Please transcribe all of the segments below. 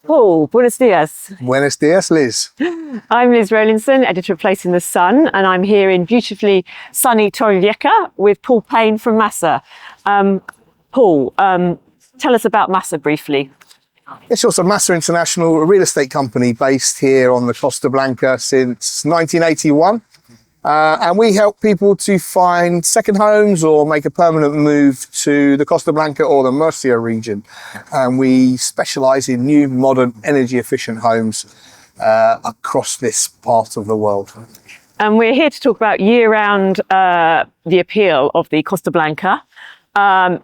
Paul, buenos dias. Buenos dias, Liz. I'm Liz Rowlinson, editor of Place in the Sun, and I'm here in beautifully sunny Torrevieja with Paul Payne from MASA. Paul, tell us about MASA briefly. It's also MASA International, a real estate company based here on the Costa Blanca since 1981. And we help people to find second homes or make a permanent move to the Costa Blanca or the Murcia region. And we specialise in new, modern, energy efficient homes across this part of the world. And we're here to talk about year-round the appeal of the Costa Blanca.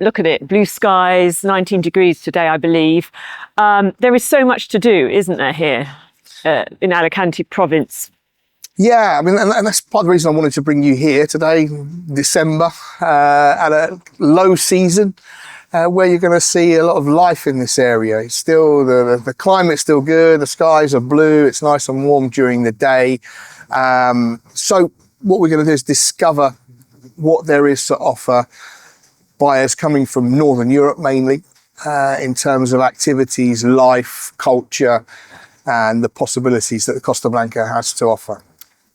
Look at it, blue skies, 19 degrees today, I believe. There is so much to do, isn't there, here in Alicante province? Yeah, I mean, and that's part of the reason I wanted to bring you here today, December, at a low season, where you're going to see a lot of life in this area. It's still, the climate's still good, the skies are blue, it's nice and warm during the day. So what we're going to do is discover what there is to offer buyers coming from Northern Europe mainly, in terms of activities, life, culture, and the possibilities that the Costa Blanca has to offer.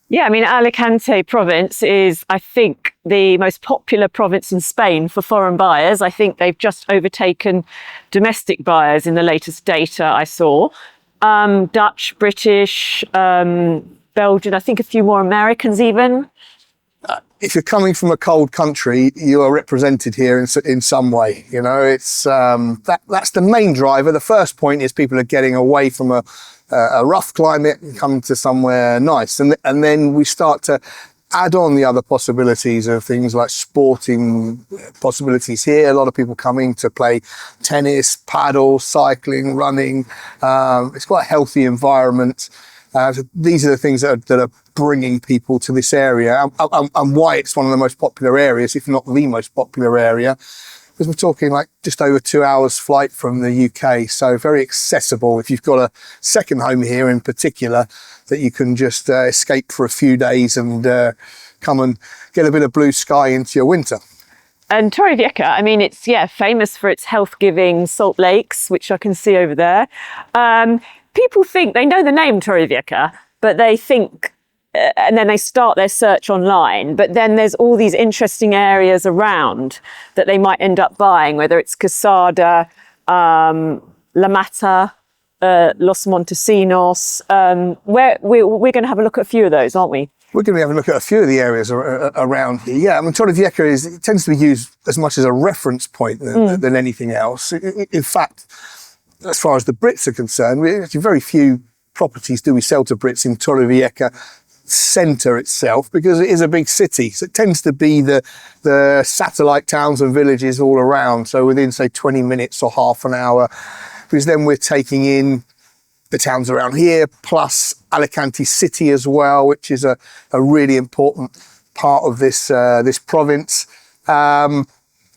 Yeah, I mean, Alicante province is, I think, the most popular province in Spain for foreign buyers. I think they've just overtaken domestic buyers in the latest data I saw. Dutch, British, Belgian, I think a few more Americans even. If you're coming from a cold country, you are represented here in some way. You know, it's that's the main driver. The first point is people are getting away from a rough climate and come to somewhere nice, and then we start to add on the other possibilities of things like sporting possibilities here. A lot of people coming to play tennis, paddle, cycling, running. It's quite a healthy environment. So these are the things that are bringing people to this area, and why it's one of the most popular areas, if not the most popular area, because we're talking like just over 2 hours flight from the UK. So very accessible if you've got a second home here in particular, that you can just escape for a few days and come and get a bit of blue sky into your winter. And Torrevieja, I mean, it's, famous for its health-giving salt lakes, which I can see over there. People think, they know the name Torrevieja, but they think, and then they start their search online, but then there's all these interesting areas around that they might end up buying, whether it's Casada, La Mata, Los Montesinos. We're going to have a look at a few of those, aren't we? We're going to be having a look at a few of the areas around here. Yeah, I mean, Torrevieja it tends to be used as much as a reference point than anything else. In fact, as far as the Brits are concerned, very few properties do we sell to Brits in Torrevieja centre itself, because it is a big city. So it tends to be the satellite towns and villages all around. So within, say, 20 minutes or half an hour, because then we're taking in the towns around here, plus Alicante City as well, which is a really important part of this province.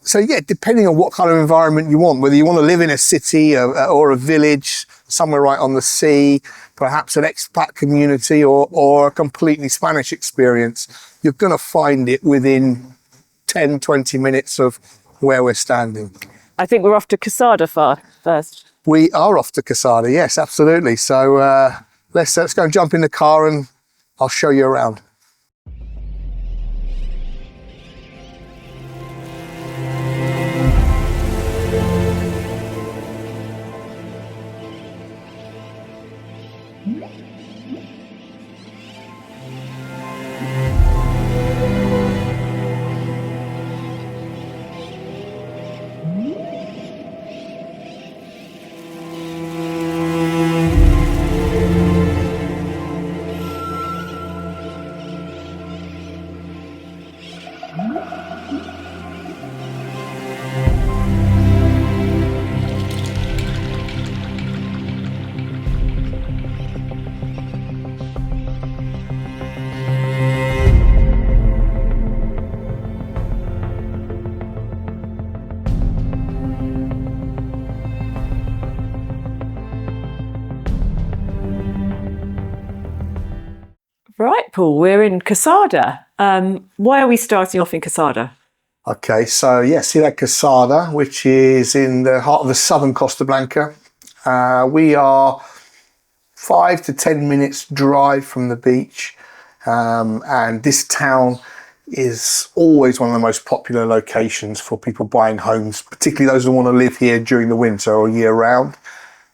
So yeah, depending on what kind of environment you want, whether you want to live in a city or a village, somewhere right on the sea, perhaps an expat community or a completely Spanish experience, you're going to find it within 10, 20 minutes of where we're standing. I think we're off to Casada first. We are off to Casada, yes, absolutely. So let's go and jump in the car and I'll show you around. Right, Paul, we're in Casada. Why are we starting off in Casada? Okay, so yeah, see that Casada, which is in the heart of the southern Costa Blanca. We are 5 to 10 minutes drive from the beach, and this town is always one of the most popular locations for people buying homes, particularly those who want to live here during the winter or year round.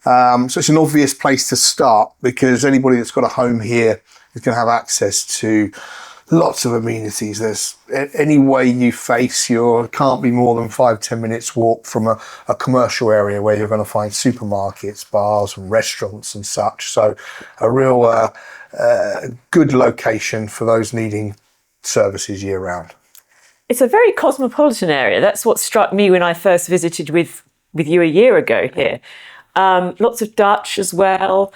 So it's an obvious place to start, because anybody that's got a home here is going to have access to lots of amenities. There's any way you face, you can't be more than 5-10 minutes walk from a commercial area where you're going to find supermarkets, bars and restaurants and such. So a real good location for those needing services year round. It's a very cosmopolitan area. That's what struck me when I first visited with you a year ago here. Lots of Dutch as well,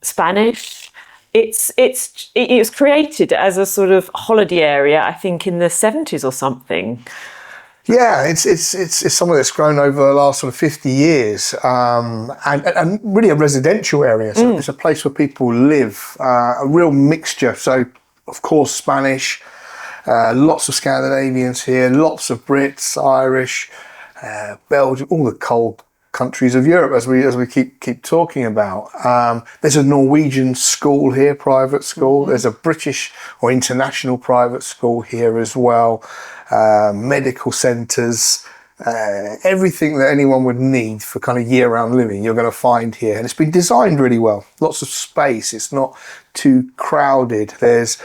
Spanish. It was created as a sort of holiday area, I think, in the 70s or something. Yeah, it's somewhere that's grown over the last sort of 50 years, and really a residential area. So it's a place where people live, a real mixture. So, of course, Spanish, lots of Scandinavians here, lots of Brits, Irish, Belgium, all the cold countries of Europe, as we keep talking about. There's a Norwegian school here, private school. There's a British or international private school here as well. Medical centres, everything that anyone would need for kind of year-round living, you're going to find here. And it's been designed really well. Lots of space. It's not too crowded. There's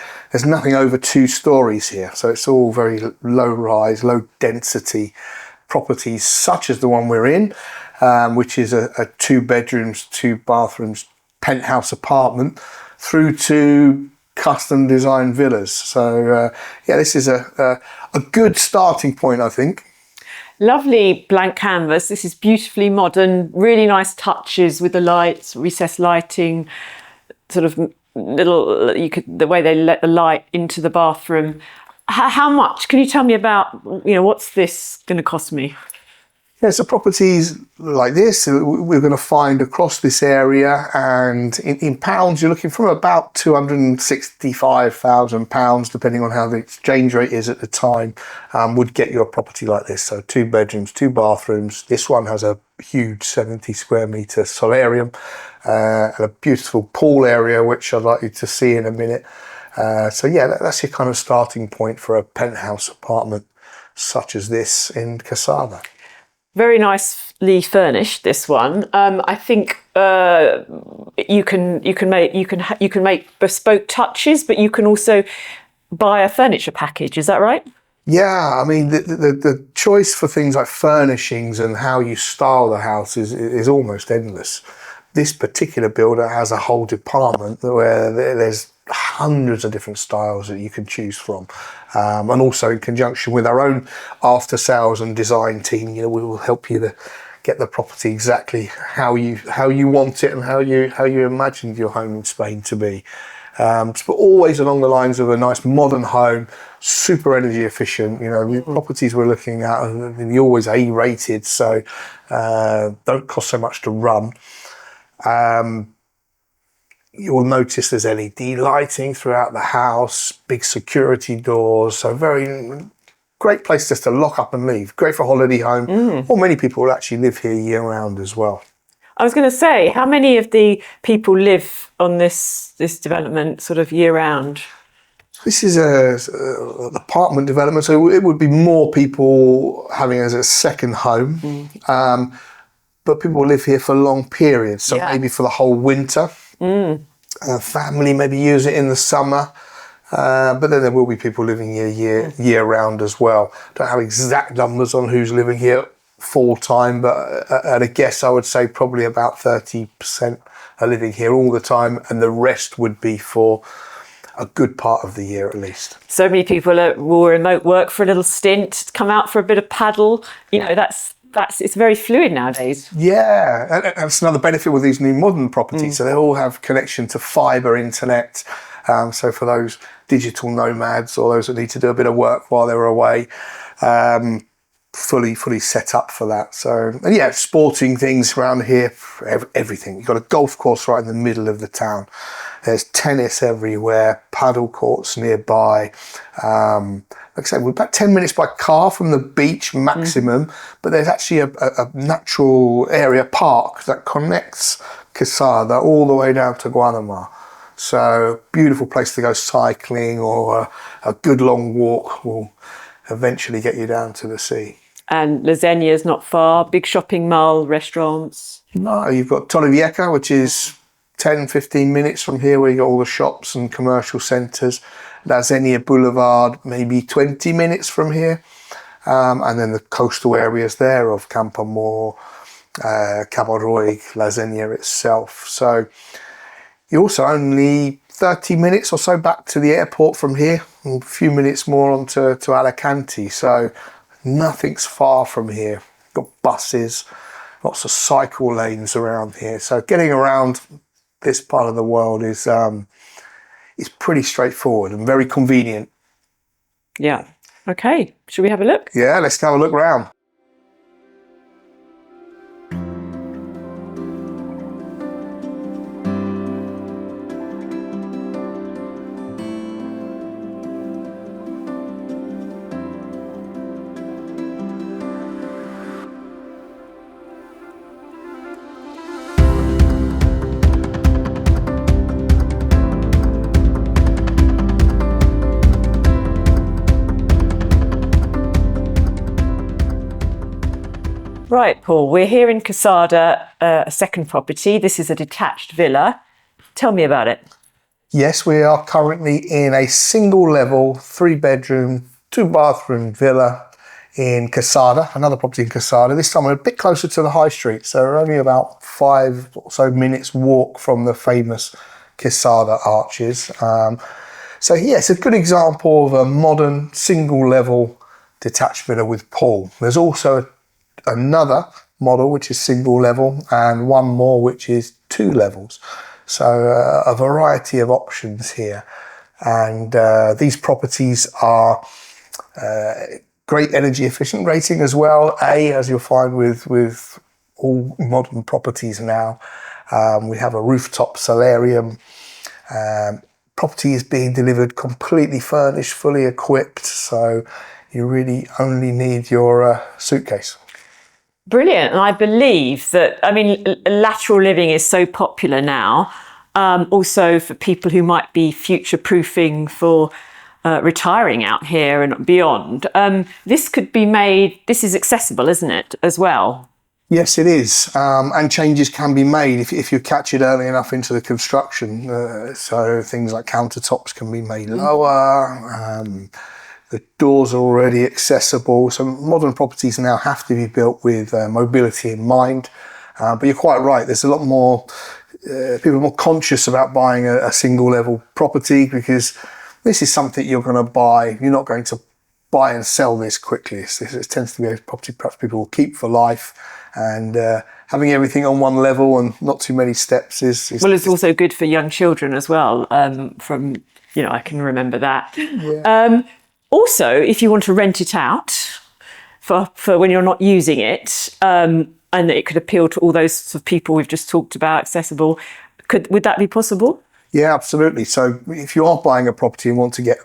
nothing over 2 stories here. So it's all very low-rise, low-density properties, such as the one we're in, which is a 2 bedrooms, 2 bathrooms, penthouse apartment, through to custom designed villas. So this is a good starting point, I think. Lovely blank canvas. This is beautifully modern, really nice touches with the lights, recessed lighting, sort of the way they let the light into the bathroom. How much? Can you tell me about, what's this going to cost me? Yeah, so properties like this, we're going to find across this area, and in pounds, you're looking from about £265,000, depending on how the exchange rate is at the time, would get you a property like this. So 2 bedrooms, 2 bathrooms. This one has a huge 70 square metre solarium, and a beautiful pool area, which I'd like you to see in a minute. So that's your kind of starting point for a penthouse apartment such as this in Cassava. Very nicely furnished, this one. I think you can make bespoke touches, but you can also buy a furniture package. Is that right? Yeah, I mean the choice for things like furnishings and how you style the house is almost endless. This particular builder has a whole department where there's hundreds of different styles that you can choose from, and also in conjunction with our own after sales and design team, we will help you to get the property exactly how you want it and how you imagined your home in Spain to be. But always along the lines of a nice modern home, super energy efficient. The properties we're looking at are always A-rated, so don't cost so much to run. You'll notice there's LED lighting throughout the house, big security doors, so very great place just to lock up and leave. Great for holiday home, or many people will actually live here year round as well. I was going to say, how many of the people live on this development sort of year round? This is an apartment development, so it would be more people having it as a second home. But people live here for long periods, so maybe for the whole winter. Family maybe use it in the summer, but then there will be people living here year round as well. Don't have exact numbers on who's living here full time, but at a guess I would say probably about 30% are living here all the time, and the rest would be for a good part of the year at least. So many people will remote work for a little stint, come out for a bit of paddle. It's very fluid nowadays. Yeah, and that's another benefit with these new modern properties. So they all have connection to fibre internet. So for those digital nomads or those that need to do a bit of work while they're away, fully set up for that. So, and sporting things around here, everything. You've got a golf course right in the middle of the town. There's tennis everywhere, paddle courts nearby. Like I said, we're about 10 minutes by car from the beach maximum, but there's actually a natural area park that connects Quesada all the way down to Guanama. So beautiful place to go cycling, or a good long walk will eventually get you down to the sea. And Lasagna's not far, big shopping mall, restaurants. No, you've got Torrevieja, which is 10, 15 minutes from here, where you got all the shops and commercial centres. Lasagna Boulevard, maybe 20 minutes from here. And then the coastal areas there of Campoamor, Cabo Roig, Lasagna itself. So you're also only 30 minutes or so back to the airport from here, and a few minutes more on to Alicante. So nothing's far from here. Got buses, lots of cycle lanes around here. So getting around this part of the world is pretty straightforward and very convenient. Yeah. Okay. Should we have a look? Yeah, let's have a look around. Right, Paul, we're here in Quesada, a second property. This is a detached villa. Tell me about it. Yes, we are currently in a single level, 3-bedroom, 2-bathroom villa in Quesada, another property in Quesada. This time we're a bit closer to the high street, so we're only about 5 or so minutes walk from the famous Quesada arches. So yes, a good example of a modern single level detached villa with pool. There's also another model which is single level, and one more which is 2 levels. So a variety of options here. And these properties are great energy efficient rating as well. As you'll find with all modern properties now, we have a rooftop solarium. Property is being delivered completely furnished, fully equipped. So you really only need your suitcase. Brilliant. And I believe that, lateral living is so popular now, also for people who might be future-proofing for retiring out here and beyond. This is accessible, isn't it, as well? Yes, it is. And changes can be made if you catch it early enough into the construction. So things like countertops can be made lower. The doors are already accessible. So modern properties now have to be built with mobility in mind. But you're quite right. There's a lot more, people are more conscious about buying a single level property, because this is something you're going to buy. You're not going to buy and sell this quickly. It tends to be a property perhaps people will keep for life. And having everything on one level and not too many steps is well, it's also good for young children as well. I can remember that. Yeah. Also, if you want to rent it out for when you're not using it, and it could appeal to all those sorts of people we've just talked about, accessible, would that be possible? Yeah, absolutely. So if you are buying a property and want to get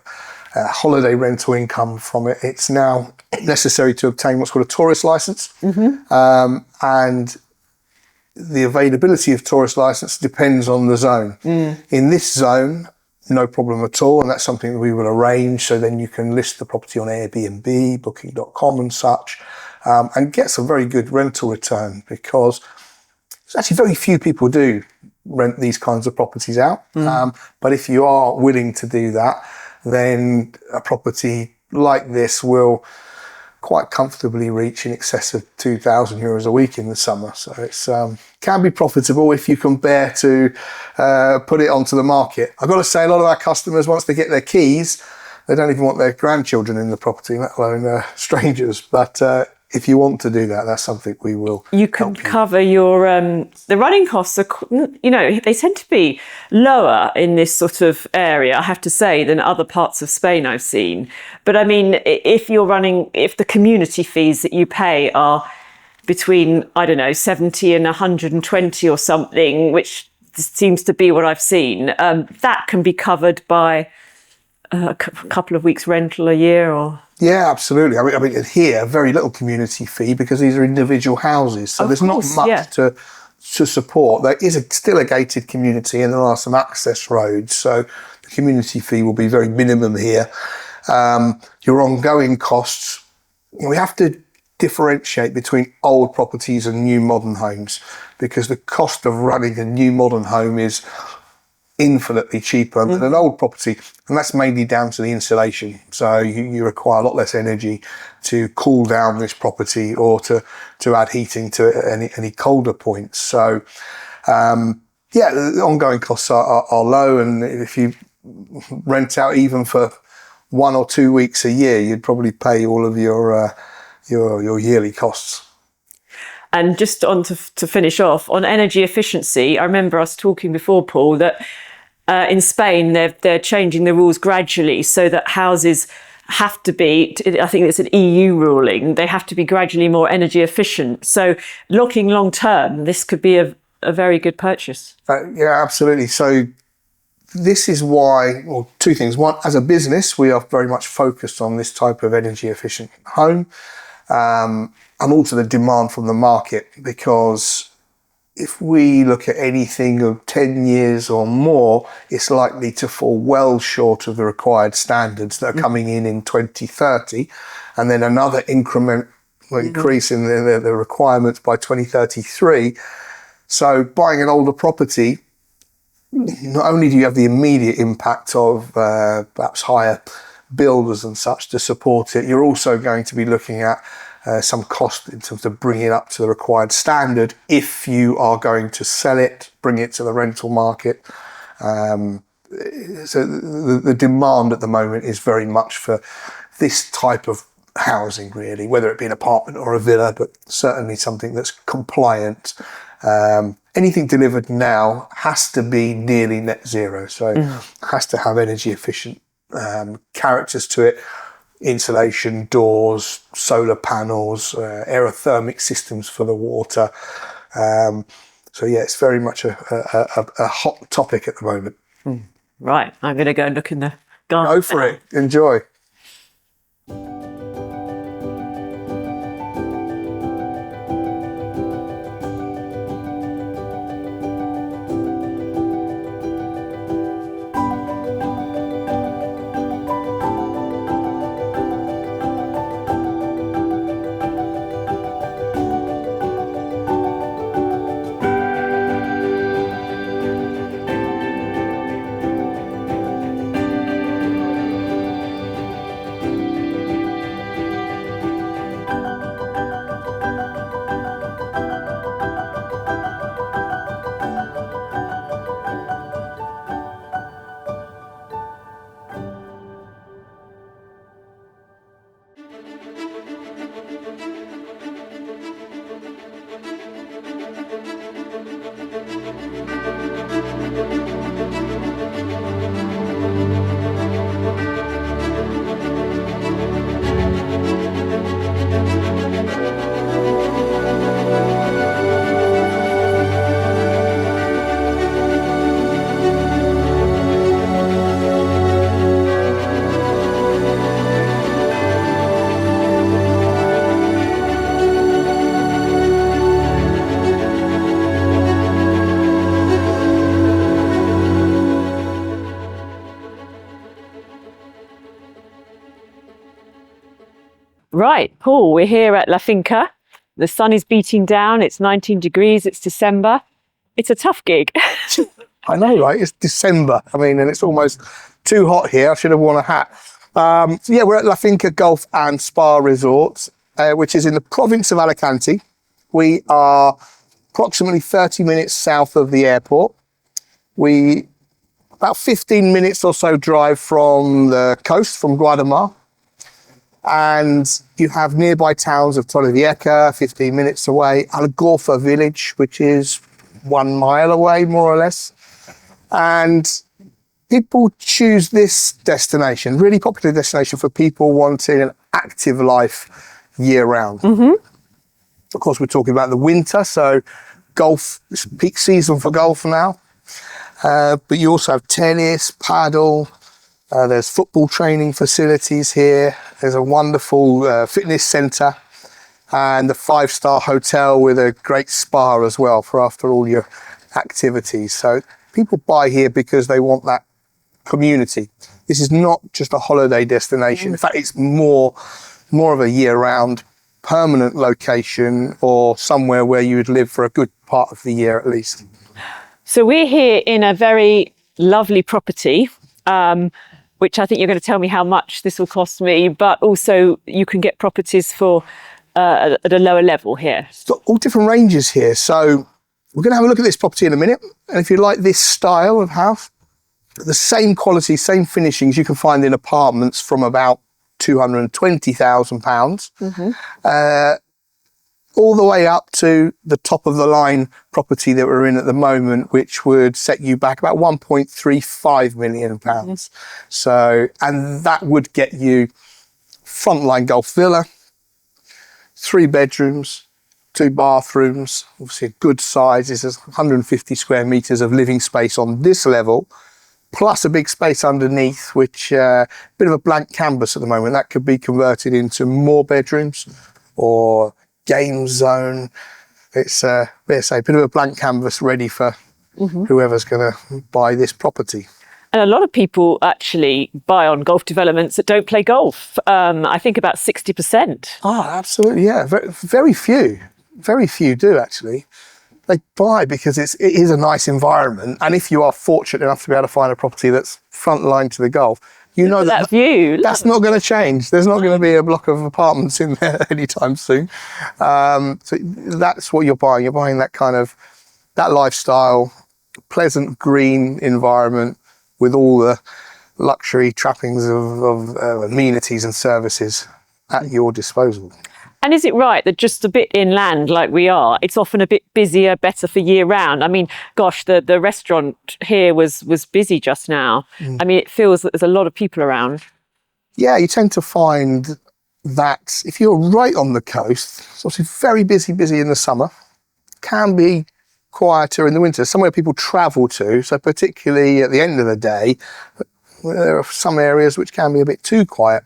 holiday rental income from it, it's now necessary to obtain what's called a tourist license. Mm-hmm. And the availability of tourist license depends on the zone. In this zone, no problem at all, and that's something that we will arrange. So then you can list the property on Airbnb, Booking.com and such, and get some very good rental return, because there's actually very few people do rent these kinds of properties out. But if you are willing to do that, then a property like this will quite comfortably reach in excess of €2,000 a week in the summer. So it's can be profitable if you can bear to put it onto the market. I've got to say, a lot of our customers, once they get their keys, they don't even want their grandchildren in the property, let alone strangers. But if you want to do that, that's something we will. You can cover your the running costs are, they tend to be lower in this sort of area, I have to say, than other parts of Spain I've seen. But if the community fees that you pay are between 70 and 120 or something, which seems to be what I've seen. That can be covered by a couple of weeks rental a year, or yeah, absolutely. I mean, here very little community fee because these are individual houses, so there's not much to support. There is still a gated community, and there are some access roads, so the community fee will be very minimum here. Your ongoing costs, we have to differentiate between old properties and new modern homes, because the cost of running a new modern home is infinitely cheaper than an old property, and that's mainly down to the insulation. So you require a lot less energy to cool down this property or to add heating to any colder points. So the ongoing costs are low, and if you rent out even for 1 or 2 weeks a year, you'd probably pay all of your yearly costs. And just on to finish off on energy efficiency, I remember us talking before, Paul, that in Spain they're changing the rules gradually so that houses have to be, I think it's an EU ruling, they have to be gradually more energy efficient. So looking long term, this could be a very good purchase. Yeah, absolutely. So this is why, well, two things. One, as a business, we are very much focused on this type of energy efficient home. And also the demand from the market, because if we look at anything of 10 years or more, it's likely to fall well short of the required standards that are coming in 2030, and then another incremental increase in the requirements by 2033. So buying an older property, not only do you have the immediate impact of perhaps higher builders and such to support it, you're also going to be looking at some cost in terms of bringing it up to the required standard if you are going to sell it, bring it to the rental market. So the demand at the moment is very much for this type of housing, really, whether it be an apartment or a villa, but certainly something that's compliant. Anything delivered now has to be nearly net zero, so has to have energy efficient characters to it. Insulation, doors, solar panels, aerothermic systems for the water. So yeah, it's very much a hot topic at the moment. Right, I'm going to go and look in the garden. Go for it. Enjoy. Right, Paul, we're here at La Finca. The sun is beating down. It's 19 degrees. It's December. It's a tough gig. I know, right? It's December. I mean, and it's almost too hot here. I should have worn a hat. So yeah, we're at La Finca Golf and Spa Resort, which is in the province of Alicante. We are approximately 30 minutes south of the airport. About 15 minutes or so drive from the coast, from Guadamar. And you have nearby towns of Torrevieja, 15 minutes away, Algorfa village, which is 1 mile away, more or less. And people choose this destination, really popular destination for people wanting an active life year round. Of course, we're talking about the winter, so golf, it's peak season for golf now. But you also have tennis, paddle, there's football training facilities here. There's a wonderful fitness centre and a 5-star hotel with a great spa as well for after all your activities. So people buy here because they want that community. This is not just a holiday destination. In fact, it's more of a year-round permanent location, or somewhere where you would live for a good part of the year at least. So we're here in a very lovely property, which I think you're going to tell me how much this will cost me, but also you can get properties for at a lower level here. It's got all different ranges here. So we're going to have a look at this property in a minute. And if you like this style of house, the same quality, same finishings you can find in apartments from about £220,000, all the way up to the top of the line property that we're in at the moment, which would set you back about £1.35 million. So, and that would get you frontline golf villa, 3 bedrooms, 2 bathrooms, obviously a good size. This is 150 square metres of living space on this level, plus a big space underneath, which bit of a blank canvas at the moment. That could be converted into more bedrooms or game zone. It's a bit of a blank canvas ready for whoever's going to buy this property. And a lot of people actually buy on golf developments that don't play golf. I think about 60%. Oh, absolutely, yeah. Very few do actually. They buy because it is a nice environment, and if you are fortunate enough to be able to find a property that's front line to the golf, you know that view. That's not going to change. There's not going to be a block of apartments in there anytime soon. So that's what you're buying. You're buying that kind of that lifestyle, pleasant green environment with all the luxury trappings of amenities and services at your disposal. And is it right that just a bit inland like we are, it's often a bit busier, better for year round? I mean, gosh, the restaurant here was busy just now. I mean, it feels that there's a lot of people around. Yeah, you tend to find that if you're right on the coast, it's obviously very busy in the summer, can be quieter in the winter, somewhere people travel to. So particularly at the end of the day, there are some areas which can be a bit too quiet.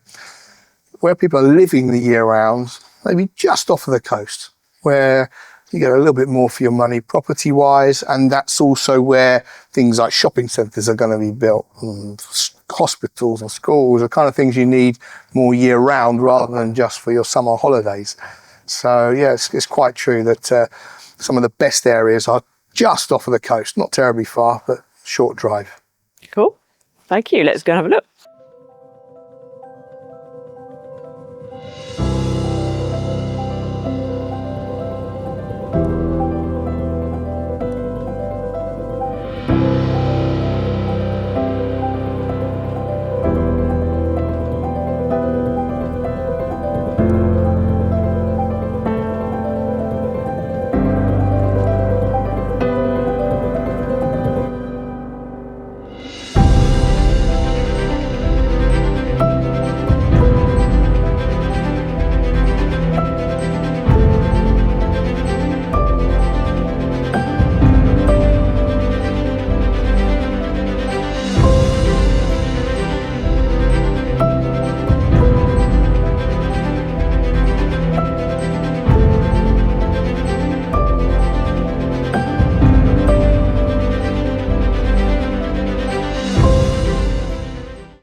Where people are living the year round, maybe just off of the coast, where you get a little bit more for your money property-wise, and that's also where things like shopping centres are going to be built, and hospitals and schools, the kind of things you need more year-round rather than just for your summer holidays. So, yeah, it's quite true that some of the best areas are just off of the coast, not terribly far, but short drive. Cool. Thank you. Let's go and have a look.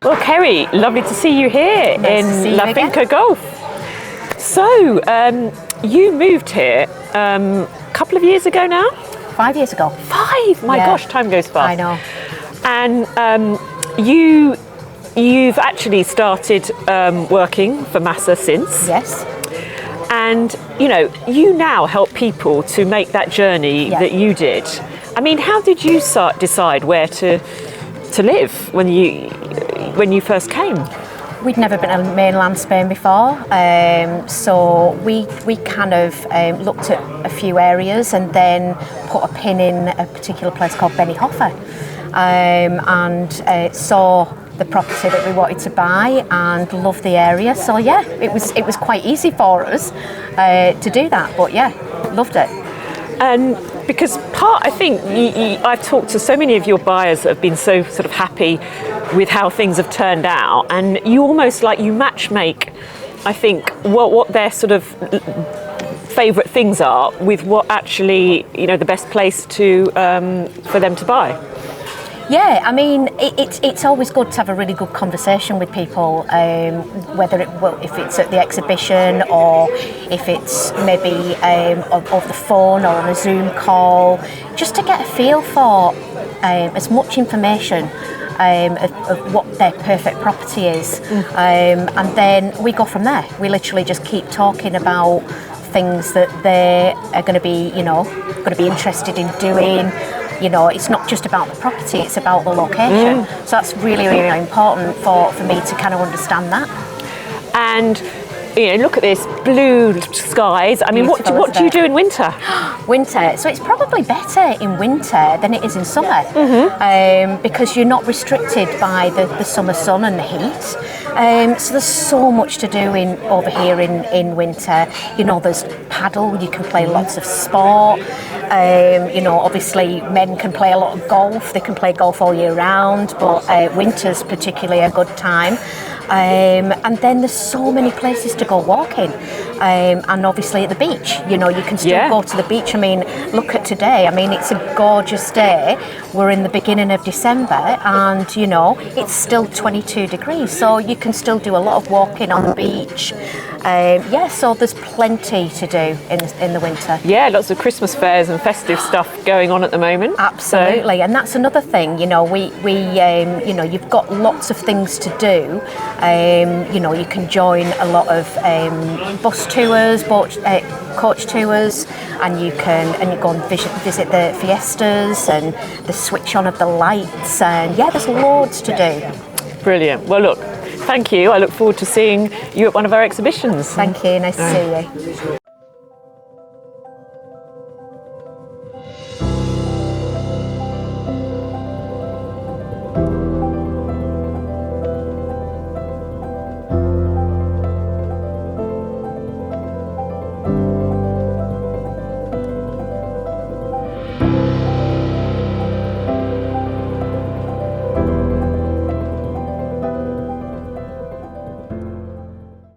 Well, Kerry, lovely to see you here in La Finca Golf. So, you moved here a couple of years ago now? 5 years ago. 5? My gosh, time goes fast. I know. And you've actually started working for MASA since. Yes. And, you now help people to make that journey that you did. I mean, how did you decide where to live when you first came? We'd never been to mainland Spain before, so we kind of looked at a few areas and then put a pin in a particular place called Benihoffer, and saw the property that we wanted to buy and loved the area. So yeah, it was quite easy for us to do that. But yeah, loved it. And because part are. I think I've talked to so many of your buyers that have been so sort of happy with how things have turned out, and you almost like you match make, I think, what their sort of favourite things are with what actually, the best place to for them to buy. Yeah, I mean, it's always good to have a really good conversation with people, whether if it's at the exhibition or if it's maybe over the phone or on a Zoom call, just to get a feel for as much information of what their perfect property is. And then we go from there. We literally just keep talking about things that they are going to be, interested in doing. It's not just about the property, it's about the location. So that's really, really important for me to kind of understand that. And look at this, blue skies. I mean, what do you do in winter? Winter. So it's probably better in winter than it is in summer, because you're not restricted by the summer sun and the heat. So there's so much to do over here in winter. There's paddle, you can play lots of sport. Obviously men can play a lot of golf. They can play golf all year round, but winter's particularly a good time. And then there's so many places to go walking, and obviously at the beach, you can still go to the beach. I mean, look at today. I mean, it's a gorgeous day. We're in the beginning of December, and it's still 22 degrees, so you can still do a lot of walking on the beach. So there's plenty to do in the winter. Yeah, lots of Christmas fairs and festive stuff going on at the moment. Absolutely, and that's another thing. You've got lots of things to do. You can join a lot of bus tours, coach tours, and you go and visit the fiestas and the switch on of the lights, and there's loads to do. Brilliant. Well, look, thank you. I look forward to seeing you at one of our exhibitions. Thank you. Nice to see you.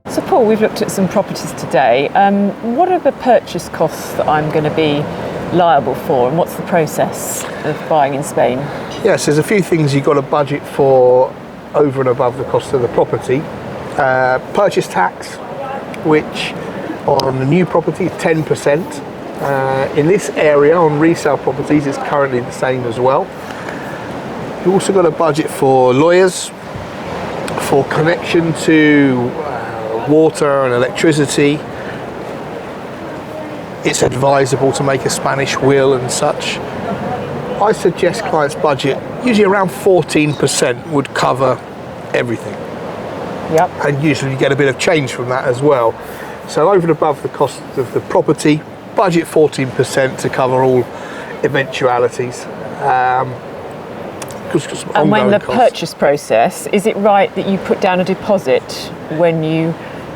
So Paul, we've looked at some properties today. What are the purchase costs that I'm going to be liable for, and what's the process of buying in Spain? Yes, there's a few things you've got to budget for over and above the cost of the property. Purchase tax, which on the new property is 10%. In this area on resale properties it's currently the same as well. You've also got to budget for lawyers, for connection to water and electricity. It's advisable to make a Spanish will and such. I suggest clients budget usually around 14% would cover everything. Yep. And usually you get a bit of change from that as well. So over and above the cost of the property, budget 14% to cover all eventualities. And when the purchase process, is it right that you put down a deposit when you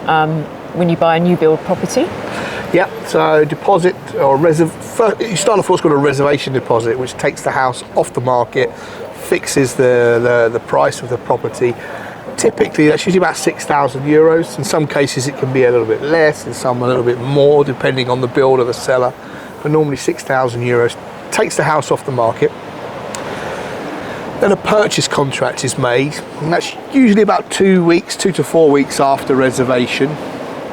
buy a new build property? Yeah, so deposit or you start off what's called a reservation deposit, which takes the house off the market, fixes the price of the property. Typically that's usually about €6,000. In some cases it can be a little bit less, in some a little bit more, depending on the builder, the seller. But normally €6,000 takes the house off the market. Then a purchase contract is made, and that's usually about 2 to 4 weeks after reservation.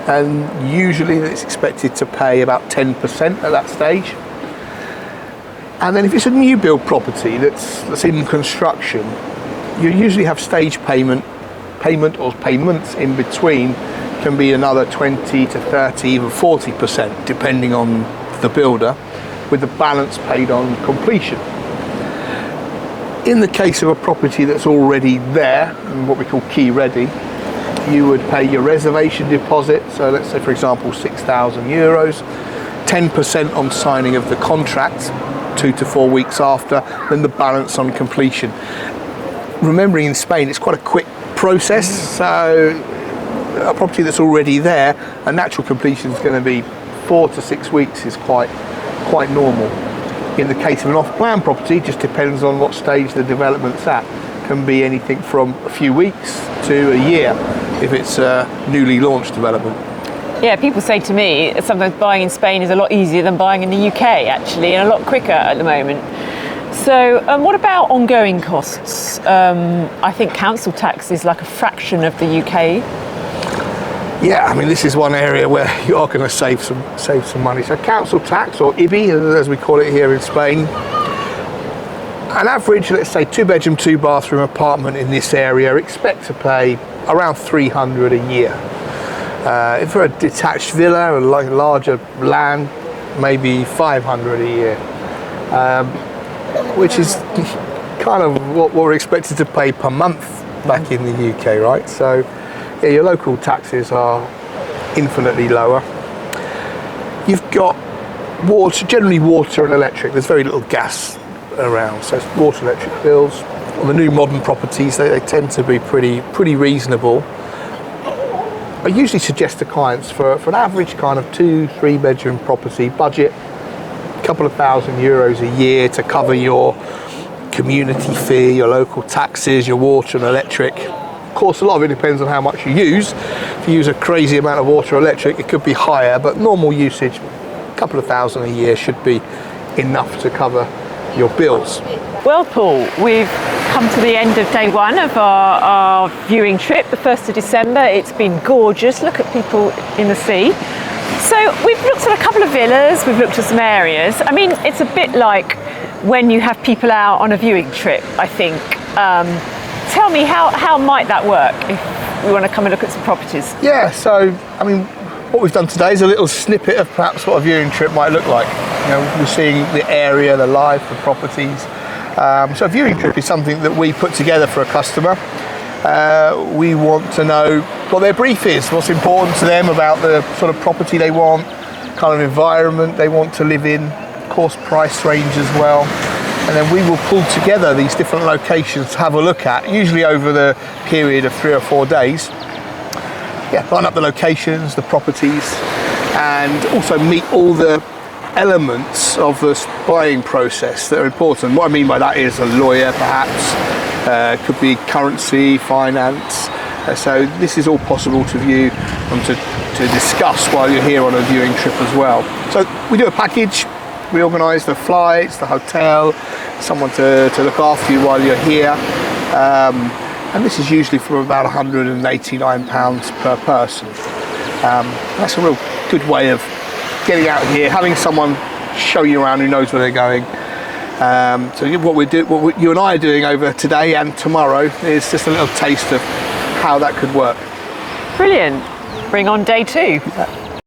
And usually it's expected to pay about 10% at that stage. And then if it's a new build property that's in construction, you usually have stage payment or payments in between, can be another 20 to 30, even 40%, depending on the builder, with the balance paid on completion. In the case of a property that's already there, and what we call key ready, you would pay your reservation deposit. So let's say, for example, €6,000, 10% on signing of the contract, 2 to 4 weeks after, then the balance on completion. Remembering in Spain, it's quite a quick process. So a property that's already there, a natural completion is going to be 4 to 6 weeks is quite normal. In the case of an off-plan property, just depends on what stage the development's at. Can be anything from a few weeks to a year if it's a newly launched development. Yeah, people say to me sometimes buying in Spain is a lot easier than buying in the UK, actually, and a lot quicker at the moment. So what about ongoing costs? I think council tax is like a fraction of the UK. Yeah, I mean, this is one area where you are going to save some money. So council tax, or IBI, as we call it here in Spain, an average, let's say, 2-bedroom, 2-bathroom apartment in this area, expect to pay around 300 a year. If for a detached villa or like larger land, maybe 500 a year, which is kind of what we're expected to pay per month back in the UK, right? So yeah, your local taxes are infinitely lower. You've got water, generally water and electric. There's very little gas around, so it's water, electric bills. On the new modern properties, they tend to be pretty reasonable. I usually suggest to clients for an average kind of 2-3 bedroom property budget, a couple of €1,000 a year to cover your community fee, your local taxes, your water and electric. Of course, a lot of it depends on how much you use. If you use a crazy amount of water or electric, it could be higher, but normal usage, a couple of $1,000 a year should be enough to cover your bills. Well, Paul, we've come to the end of day one of our viewing trip, the 1st of December. It's been gorgeous. Look at people in the sea. So we've looked at a couple of villas, we've looked at some areas. I mean, it's a bit like when you have people out on a viewing trip, I think. Tell me, how might that work if we want to come and look at some properties? Yeah, so, I mean, what we've done today is a little snippet of perhaps what a viewing trip might look like. You know, we're seeing the area, the life, the properties. So a viewing trip is something that we put together for a customer. We want to know what their brief is, what's important to them about the sort of property they want, kind of environment they want to live in, of course price range as well. And then we will pull together these different locations to have a look at, usually over the period of 3 or 4 days. Yeah, line up the locations, the properties, and also meet all the elements of the buying process that are important. What I mean by that is a lawyer, perhaps, could be currency, finance. So this is all possible to view and to discuss while you're here on a viewing trip as well. So we do a package. We organise the flights, the hotel, someone to look after you while you're here. And this is usually for about £189 per person. That's a real good way of getting out here, having someone show you around who knows where they're going. So what you and I are doing over today and tomorrow is just a little taste of how that could work. Brilliant. Bring on day 2.